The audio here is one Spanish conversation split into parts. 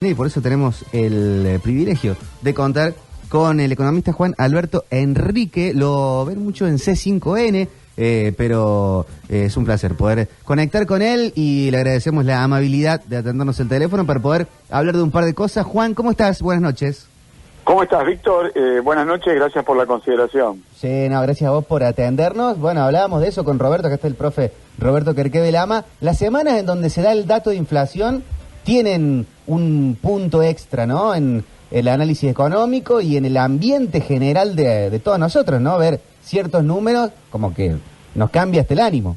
Y por eso tenemos el privilegio de contar con el economista Juan Alberto Enrique. Lo ven mucho en C5N, pero es un placer poder conectar con él y le agradecemos la amabilidad de atendernos el teléfono para poder hablar de un par de cosas. Juan, ¿cómo estás? Buenas noches. ¿Cómo estás, Víctor? Buenas noches, gracias por la consideración. Sí, no, gracias a vos por atendernos. Bueno, hablábamos de eso con Roberto, acá está el profe Roberto Querqué de Lama. Las semanas en donde se da el dato de inflación tienen un punto extra, ¿no? En el análisis económico y en el ambiente general de todos nosotros, ¿no? Ver ciertos números como que nos cambia hasta el ánimo.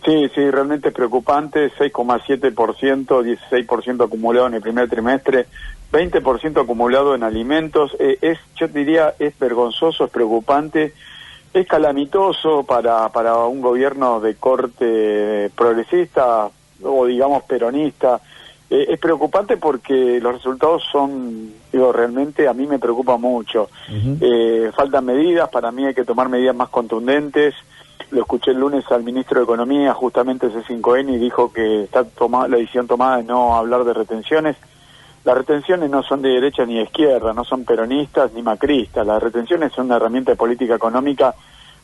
Sí, realmente es preocupante, 6,7%, 16% acumulado en el primer trimestre, 20% acumulado en alimentos, yo diría, es vergonzoso, es preocupante, es calamitoso para un gobierno de corte progresista o digamos peronista. Es preocupante porque los resultados son, realmente a mí me preocupa mucho. Faltan medidas, para mí hay que tomar medidas más contundentes. Lo escuché el lunes al ministro de Economía, justamente C5N, y dijo que está la decisión tomada de no hablar de retenciones. Las retenciones no son de derecha ni de izquierda, no son peronistas ni macristas. Las retenciones son una herramienta de política económica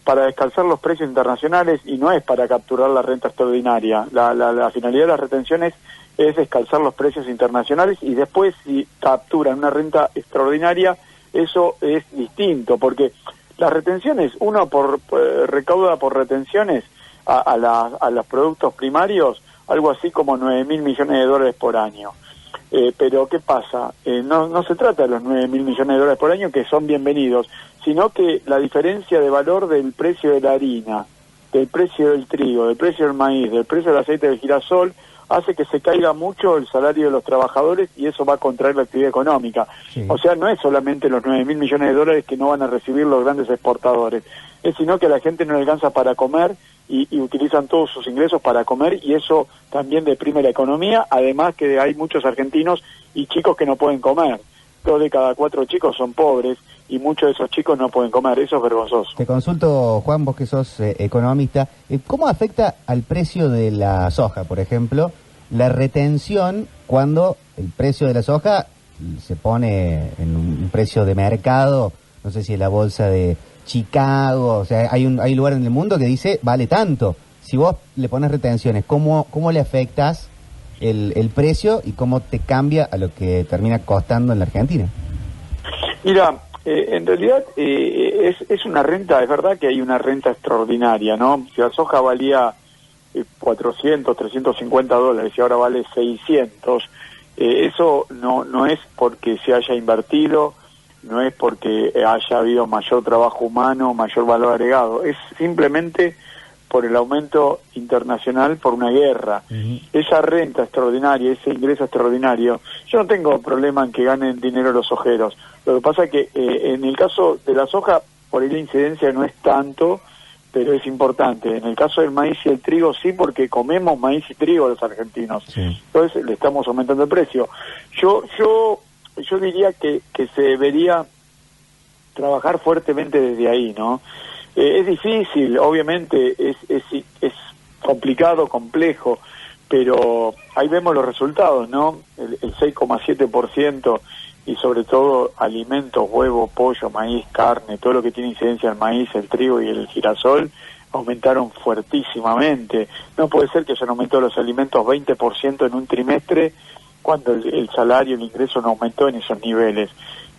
para descalzar los precios internacionales y no es para capturar la renta extraordinaria. La finalidad de las retenciones es descalzar los precios internacionales y después si capturan una renta extraordinaria, eso es distinto, porque las retenciones, uno recauda por retenciones a los productos primarios algo así como 9.000 millones de dólares por año. Pero ¿qué pasa? No se trata de los 9.000 millones de dólares por año, que son bienvenidos, sino que la diferencia de valor del precio de la harina, del precio del trigo, del precio del maíz, del precio del aceite de girasol, hace que se caiga mucho el salario de los trabajadores y eso va a contraer la actividad económica. Sí. O sea, no es solamente los 9.000 millones de dólares que no van a recibir los grandes exportadores, sino que a la gente no le alcanza para comer y utilizan todos sus ingresos para comer y eso también deprime la economía, además que hay muchos argentinos y chicos que no pueden comer. 2 de cada 4 chicos son pobres y muchos de esos chicos no pueden comer, eso es vergonzoso. Te consulto, Juan, vos que sos economista, ¿cómo afecta al precio de la soja, por ejemplo, la retención cuando el precio de la soja se pone en un precio de mercado? No sé si es la bolsa de Chicago, o sea, hay lugar en el mundo que dice vale tanto. Si vos le pones retenciones, ¿cómo le afectas el precio y cómo te cambia a lo que termina costando en la Argentina? Mira, en realidad es una renta, es verdad que hay una renta extraordinaria, ¿no? Si la soja valía 400, 350 dólares y ahora vale 600, eso no es porque se haya invertido, no es porque haya habido mayor trabajo humano, mayor valor agregado, es simplemente por el aumento internacional por una guerra. Esa renta extraordinaria, ese ingreso extraordinario, yo no tengo problema en que ganen dinero los sojeros. Lo que pasa es que en el caso de la soja, por ahí la incidencia no es tanto, pero es importante. En el caso del maíz y el trigo sí, porque comemos maíz y trigo los argentinos. Sí. Entonces le estamos aumentando el precio. Yo diría que se debería trabajar fuertemente desde ahí, ¿no? Es difícil, obviamente, es complicado, complejo, pero ahí vemos los resultados, ¿no? El 6,7% y sobre todo alimentos, huevo, pollo, maíz, carne, todo lo que tiene incidencia el maíz, el trigo y el girasol, aumentaron fuertísimamente. No puede ser que hayan aumentado los alimentos 20% en un trimestre cuando el salario, el ingreso no aumentó en esos niveles.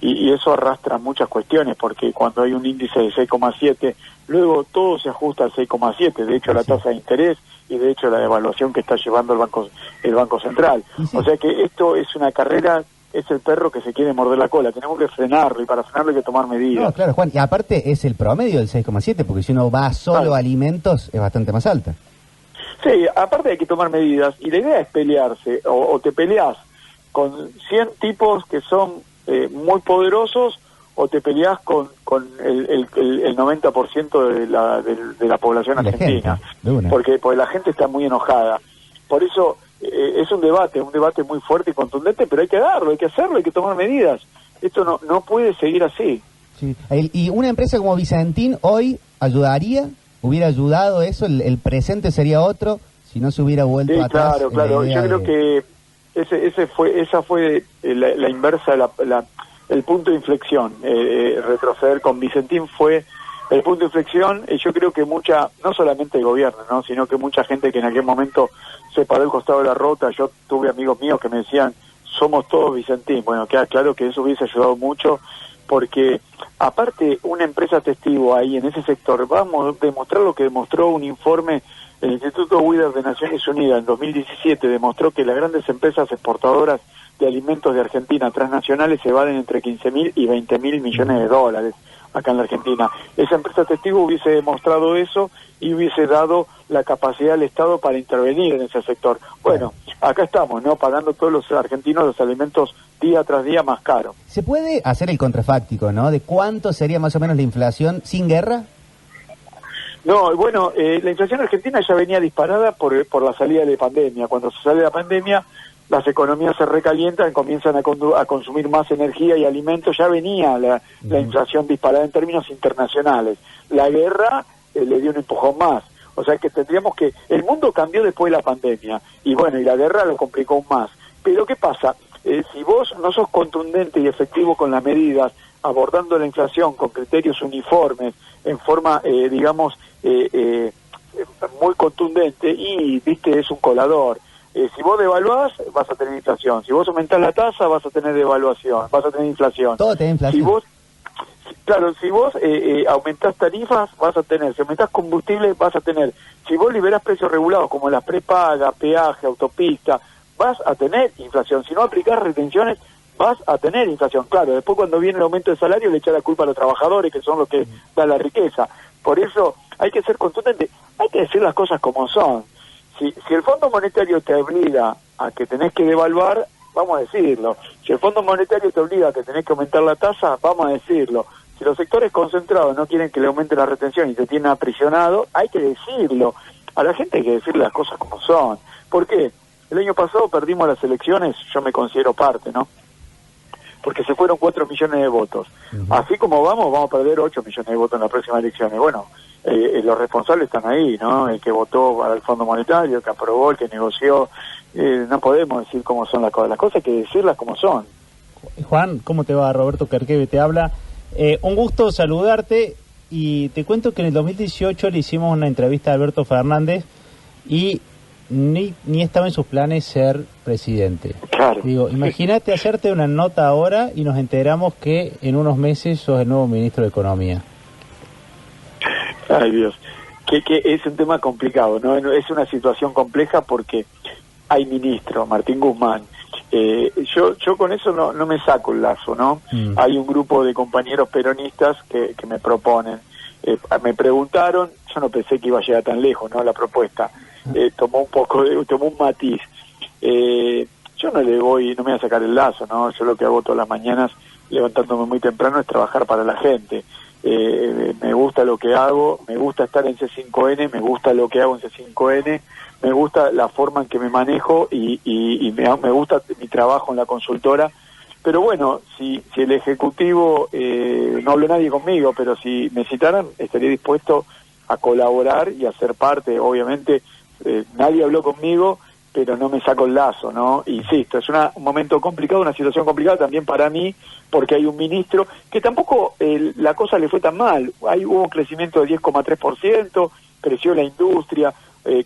Y eso arrastra muchas cuestiones, porque cuando hay un índice de 6,7, luego todo se ajusta al 6,7, de hecho la tasa de interés y de hecho la devaluación que está llevando el Banco Central. Sí. O sea que esto es una carrera, es el perro que se quiere morder la cola, tenemos que frenarlo y para frenarlo hay que tomar medidas. No, claro, Juan, y aparte es el promedio del 6,7, porque si uno va solo a alimentos es bastante más alta. Sí, aparte hay que tomar medidas y la idea es pelearse, o te peleas con 100 tipos que son muy poderosos o te peleas con el 90% de la población argentina, porque la gente está muy enojada. Por eso es un debate muy fuerte y contundente, pero hay que darlo, hay que hacerlo, hay que tomar medidas. Esto no puede seguir así. Sí. Y una empresa como Vicentín hoy hubiera ayudado eso, el presente sería otro si no se hubiera vuelto atrás. Claro. Yo creo que esa fue la inversa, el punto de inflexión. Retroceder con Vicentín fue el punto de inflexión. Yo creo que no solamente el gobierno, ¿no?, sino que mucha gente que en aquel momento se paró al costado de la ruta. Yo tuve amigos míos que me decían, somos todos Vicentín. Bueno, queda claro que eso hubiese ayudado mucho, porque aparte una empresa testigo ahí en ese sector va a demostrar lo que demostró un informe. El Instituto Withers de Naciones Unidas en 2017 demostró que las grandes empresas exportadoras de alimentos de Argentina transnacionales se valen entre 15.000 y 20.000 millones de dólares acá en la Argentina. Esa empresa testigo hubiese demostrado eso y hubiese dado la capacidad del Estado para intervenir en ese sector. Bueno, acá estamos, ¿no?, pagando todos los argentinos los alimentos día tras día más caros. ¿Se puede hacer el contrafáctico, no?, de cuánto sería más o menos la inflación sin guerra? No, bueno, la inflación argentina ya venía disparada por la salida de la pandemia. Cuando se sale de la pandemia, las economías se recalientan, comienzan a consumir más energía y alimentos. Ya venía la inflación disparada en términos internacionales. La guerra le dio un empujón más. O sea que tendríamos que... El mundo cambió después de la pandemia. Y bueno, y la guerra lo complicó aún más. Pero ¿qué pasa? Si vos no sos contundente y efectivo con las medidas, abordando la inflación con criterios uniformes, en forma, muy contundente, y, viste, es un colador. Si vos devaluás, vas a tener inflación. Si vos aumentás la tasa, vas a tener devaluación, vas a tener inflación. Todo tiene inflación. Si vos aumentás tarifas, vas a tener. Si aumentás combustible, vas a tener. Si vos liberás precios regulados, como las prepagas, peaje, autopista, vas a tener inflación. Si no aplicás retenciones, vas a tener inflación. Claro, después cuando viene el aumento de salario le echa la culpa a los trabajadores, que son los que dan la riqueza. Por eso hay que ser contundente, hay que decir las cosas como son. Si el Fondo Monetario te obliga a que tenés que devaluar, vamos a decirlo. Si el Fondo Monetario te obliga a que tenés que aumentar la tasa, vamos a decirlo. Si los sectores concentrados no quieren que le aumente la retención y te tienen aprisionado, hay que decirlo. A la gente hay que decirle las cosas como son. ¿Por qué? El año pasado perdimos las elecciones, yo me considero parte, ¿no?, porque se fueron 4 millones de votos. Así como vamos a perder 8 millones de votos en las próximas elecciones. Bueno, los responsables están ahí, ¿no? El que votó para el Fondo Monetario, el que aprobó, el que negoció. No podemos decir cómo son las cosas. Las cosas hay que decirlas como son. Juan, ¿cómo te va? Roberto Kerkeve te habla. Un gusto saludarte, y te cuento que en el 2018 le hicimos una entrevista a Alberto Fernández y ni estaba en sus planes ser presidente. Claro. Digo, imagínate hacerte una nota ahora y nos enteramos que en unos meses sos el nuevo ministro de Economía. Ay, Dios. Que es un tema complicado, ¿no? Es una situación compleja porque hay ministro, Martín Guzmán. Yo con eso no me saco el lazo, ¿no? Hay un grupo de compañeros peronistas que me proponen. Me preguntaron, yo no pensé que iba a llegar tan lejos, ¿no?, la propuesta. Tomó un matiz. Yo no me voy a sacar el lazo, ¿no? Yo lo que hago todas las mañanas, levantándome muy temprano, es trabajar para la gente. Me gusta lo que hago, me gusta estar en C5N, me gusta lo que hago en C5N, me gusta la forma en que me manejo y me gusta mi trabajo en la consultora. Pero bueno, si el Ejecutivo, no habló nadie conmigo, pero si me citaran, estaría dispuesto a colaborar y a ser parte. Obviamente, nadie habló conmigo, pero no me saco el lazo, ¿no? Insisto, es un momento complicado, una situación complicada también para mí, porque hay un ministro que tampoco la cosa le fue tan mal. Hubo un crecimiento de 10,3%, creció la industria,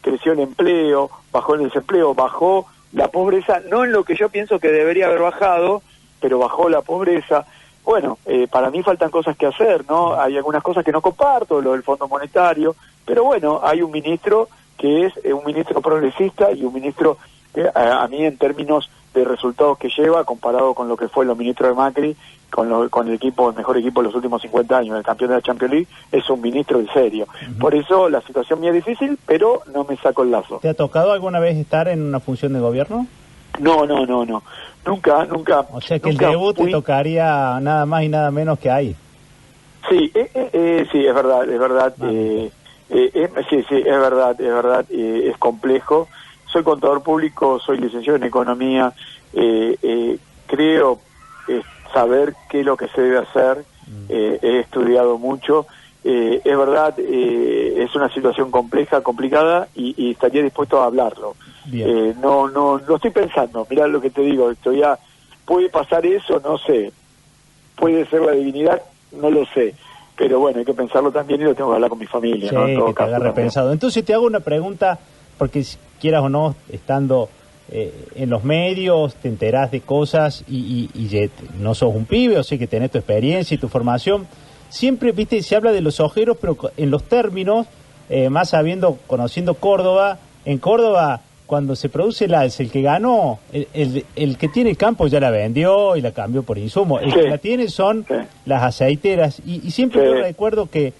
creció el empleo, bajó el desempleo, bajó la pobreza, no en lo que yo pienso que debería haber bajado, pero bajó la pobreza. Bueno, para mí faltan cosas que hacer, ¿no? Hay algunas cosas que no comparto, lo del Fondo Monetario, pero bueno, hay un ministro que es un ministro progresista y un ministro que a mí, en términos de resultados que lleva, comparado con lo que fue los ministros de Macri, con el equipo, el mejor equipo de los últimos 50 años, el campeón de la Champions League, es un ministro en serio. Por eso la situación mía es difícil, pero no me saco el lazo. ¿Te ha tocado alguna vez estar en una función de gobierno? No. Nunca. O sea que el debut te tocaría nada más y nada menos que ahí. Sí, sí, es verdad. Sí, es verdad, es complejo. Soy contador público, soy licenciado en economía, creo saber qué es lo que se debe hacer, he estudiado mucho, es verdad, es una situación compleja, complicada, y estaría dispuesto a hablarlo. No estoy pensando, mirá lo que te digo, todavía puede pasar eso, no sé, puede ser la divinidad, no lo sé, pero bueno, hay que pensarlo también y lo tengo que hablar con mi familia, Sí, ¿no? En todo que te caso, haga también. repensado. Entonces te hago una pregunta, porque si quieras o no, estando en los medios, te enterás de cosas y no sos un pibe, o sea que tenés tu experiencia y tu formación. Siempre, viste, se habla de los ojeros, pero en los términos, más conociendo Córdoba, en Córdoba, cuando se produce el alza, el que ganó, el que tiene el campo ya la vendió y la cambió por insumo. El que la tiene son las aceiteras. Y siempre yo recuerdo que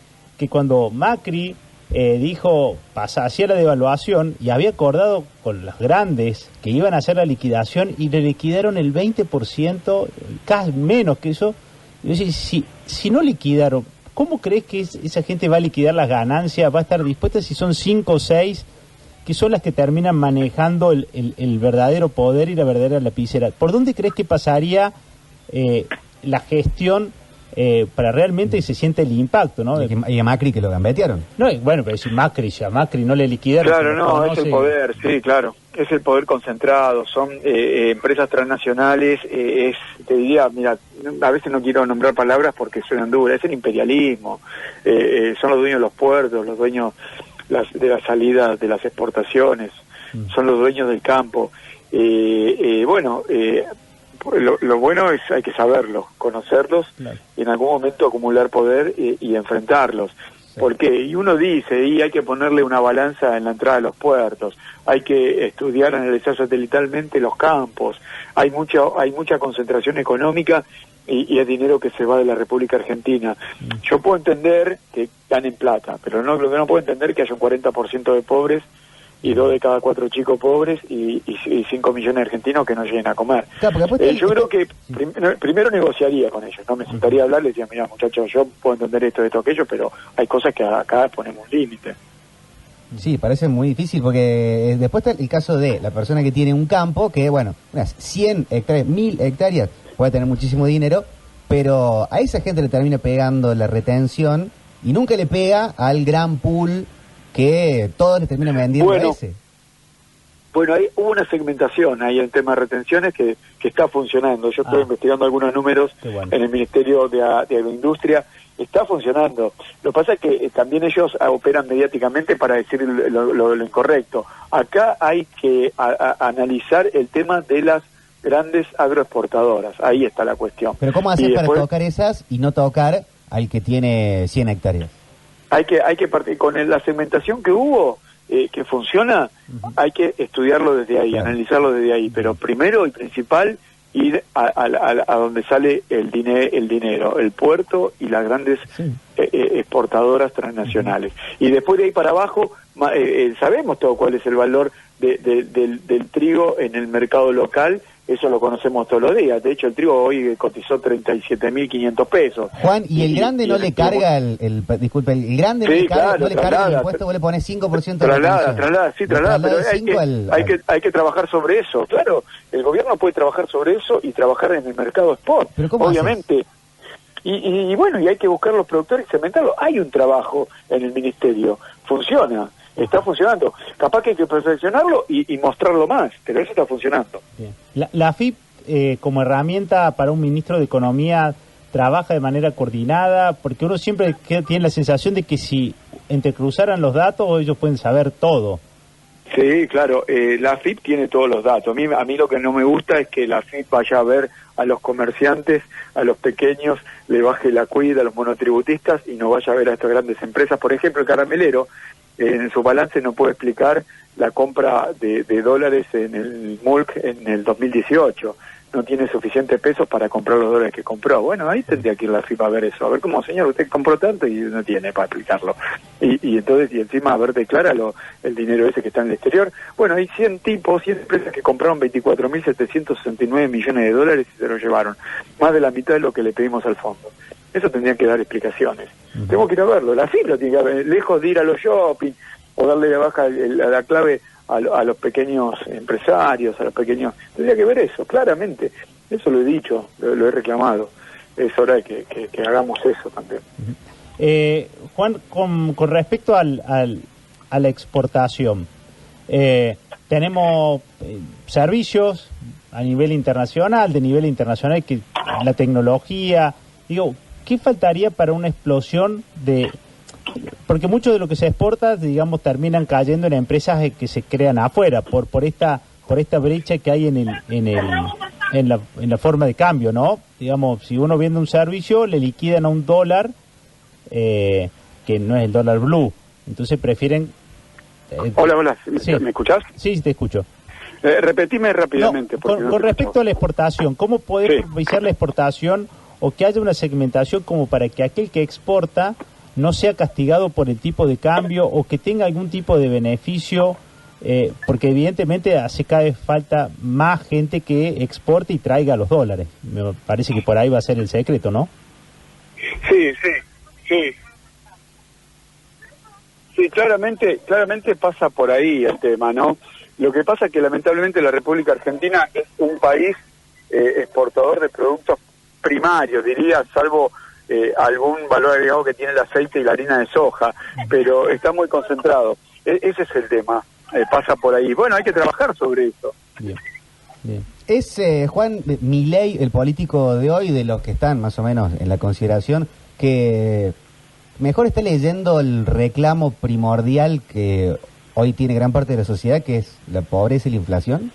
cuando Macri dijo, hacía la devaluación y había acordado con los grandes que iban a hacer la liquidación y le liquidaron el 20%, casi menos que eso. Y yo decía, si no liquidaron, ¿cómo crees que esa gente va a liquidar las ganancias? ¿Va a estar dispuesta si son 5 o 6 que son las que terminan manejando el verdadero poder y la verdadera lapicera? ¿Por dónde crees que pasaría la gestión para realmente que se siente el impacto, ¿no? Y a Macri que lo gambetearon. No, bueno, pero si a Macri no le liquidaron... Claro, no, es el poder, sí, claro. Es el poder concentrado, son empresas transnacionales, te diría, mira, a veces no quiero nombrar palabras porque suenan duras, es el imperialismo, son los dueños de los puertos, los dueños de la salida de las exportaciones, son los dueños del campo. Bueno, lo bueno es hay que saberlos, conocerlos, claro, y en algún momento acumular poder y enfrentarlos. Sí. Porque y uno dice, y hay que ponerle una balanza en la entrada de los puertos, hay que estudiar, analizar satelitalmente los campos, hay mucha concentración económica y es dinero que se va de la República Argentina. Yo puedo entender que ganen plata, pero lo que no puedo entender es que haya un 40% de pobres y 2 de cada 4 chicos pobres y 5 millones de argentinos que no lleguen a comer. Claro, yo creo que primero negociaría con ellos, no me sentaría a hablar, les decía, mira muchachos, yo puedo entender esto, aquello, pero hay cosas que acá ponemos un límite. Sí, parece muy difícil porque después está el caso de la persona que tiene un campo que, bueno, unas 100 hectáreas, 1000 hectáreas, puede tener muchísimo dinero, pero a esa gente le termina pegando la retención y nunca le pega al gran pool que todos le terminan vendiendo a ese. Bueno, hubo una segmentación ahí en tema de retenciones que está funcionando. Yo estoy investigando algunos números en el Ministerio de Agroindustria. Está funcionando. Lo que pasa es que también ellos operan mediáticamente para decir lo incorrecto. Acá hay que analizar el tema de las grandes agroexportadoras. Ahí está la cuestión. Pero ¿cómo hacer para tocar esas y no tocar al que tiene 100 hectáreas? Hay que partir con la segmentación que hubo, que funciona, hay que estudiarlo desde ahí, analizarlo desde ahí, pero primero y principal ir a donde sale el dinero, el puerto y las grandes exportadoras transnacionales. Y después de ahí para abajo, sabemos todo cuál es el valor del trigo en el mercado local. Eso lo conocemos todos los días. De hecho, el trigo hoy cotizó 37.500 pesos. Juan, ¿y el grande no le carga disculpe, el grande no le carga el impuesto? Vos le ponés 5% de traslada, pero hay que trabajar sobre eso. Claro, el gobierno puede trabajar sobre eso y trabajar en el mercado spot, obviamente. Y bueno, y hay que buscar los productores y segmentarlos. Hay un trabajo en el ministerio, funciona. Está funcionando. Capaz que hay que perfeccionarlo y mostrarlo más, pero eso está funcionando. Bien. La AFIP, como herramienta para un ministro de Economía, trabaja de manera coordinada, porque uno siempre tiene la sensación de que si entrecruzaran los datos, ellos pueden saber todo. Sí, claro. La AFIP tiene todos los datos. A mí lo que no me gusta es que la AFIP vaya a ver a los comerciantes, a los pequeños, le baje la cuida a los monotributistas y no vaya a ver a estas grandes empresas. Por ejemplo, el caramelero, en su balance no puede explicar la compra de dólares en el MULC en el 2018. No tiene suficientes pesos para comprar los dólares que compró. Bueno, ahí tendría que ir la FIPA a ver eso. A ver cómo, señor, usted compró tanto y no tiene para explicarlo. Y entonces, y encima, a ver, declara el dinero ese que está en el exterior. Bueno, hay 100 empresas que compraron 24.769 millones de dólares y se lo llevaron. Más de la mitad de lo que le pedimos al fondo. Eso tendrían que dar explicaciones. Tenemos que ir a verlo. La FIP lo tiene que ver, lejos de ir a los shopping o darle de baja la clave a los pequeños empresarios, a los pequeños... Tendría que ver eso, claramente. Eso lo he dicho, lo he reclamado. Es hora de que hagamos eso también. Juan, con respecto a la exportación, tenemos servicios a nivel internacional, que la tecnología, digo, ¿qué faltaría para una explosión de...? Porque mucho de lo que se exporta, digamos, terminan cayendo en empresas que se crean afuera, por esta brecha que hay en la forma de cambio, ¿no? Digamos, si uno vende un servicio, le liquidan a un dólar, que no es el dólar blue, entonces prefieren... Hola, sí. ¿Me escuchás? Sí, te escucho. Repetime rápidamente. No, con respecto a la exportación, ¿cómo poder propiciar la exportación o que haya una segmentación como para que aquel que exporta no sea castigado por el tipo de cambio o que tenga algún tipo de beneficio? Porque evidentemente hace cada vez falta más gente que exporte y traiga los dólares. Me parece que por ahí va a ser el secreto, ¿no? Sí, claramente pasa por ahí el tema, ¿no? Lo que pasa es que lamentablemente la República Argentina es un país exportador de productos primarios, diría, salvo algún valor agregado que tiene el aceite y la harina de soja, pero está muy concentrado. Ese es el tema, pasa por ahí. Bueno, hay que trabajar sobre eso. Bien. Es Juan Milei, el político de hoy, de los que están más o menos en la consideración, que mejor está leyendo el reclamo primordial que hoy tiene gran parte de la sociedad, que es la pobreza y la inflación.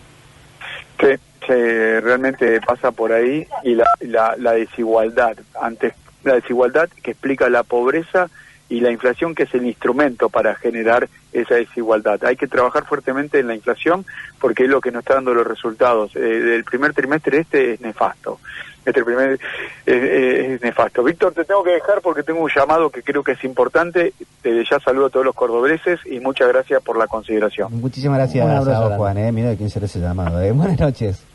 Sí, realmente pasa por ahí, y la desigualdad, la desigualdad que explica la pobreza y la inflación, que es el instrumento para generar esa desigualdad. Hay que trabajar fuertemente en la inflación porque es lo que nos está dando los resultados. El primer trimestre es nefasto. Es nefasto. Víctor, te tengo que dejar porque tengo un llamado que creo que es importante. Ya saludo a todos los cordobeses y muchas gracias por la consideración. Muchísimas gracias a vos, Juan. Mira de quién será ese llamado. Buenas noches.